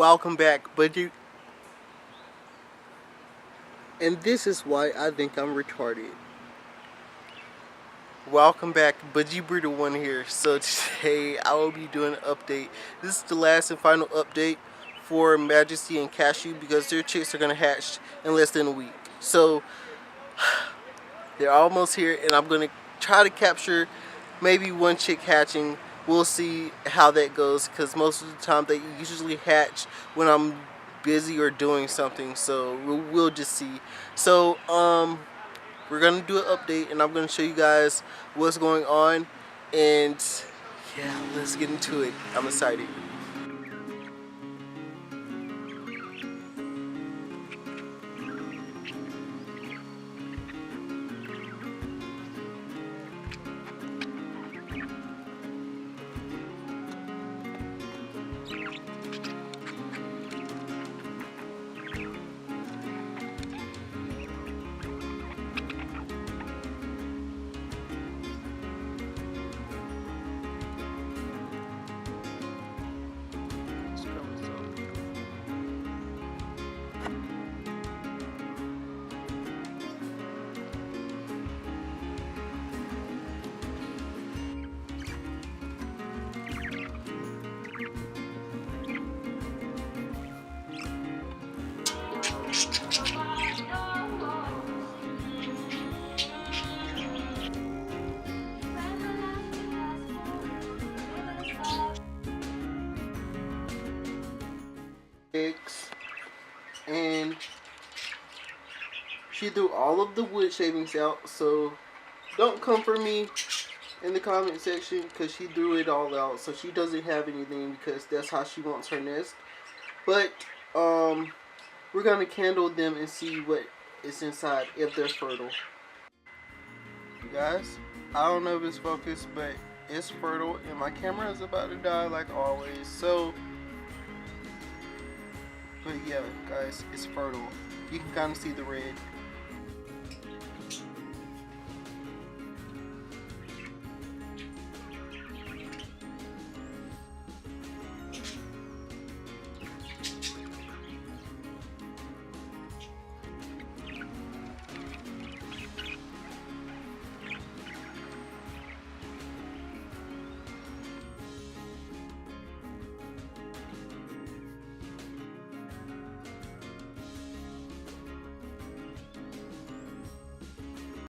Welcome back, Budgie. And this is why I think I'm retarded. Welcome back, Budgie Breeder 1 here. So today I will be doing an update. This is the last and final update for Majesty and Cashew because their chicks are gonna hatch in less than a week. So they're almost here, and I'm gonna try to capture maybe one chick hatching. We'll see how that goes because most of the time they usually hatch when I'm busy or doing something. So we'll just see. So we're gonna do an update, and I'm gonna show you guys what's going on, and yeah, let's get into it. I'm excited. And she threw all of the wood shavings out, so don't come for me in the comment section because she threw it all out, so she doesn't have anything because that's how she wants her nest. But we're gonna candle them and see what is inside, if they're fertile. You guys, I don't know if it's focused, but it's fertile, and my camera is about to die like always. So but yeah, guys, it's fertile. You can kind of see the red.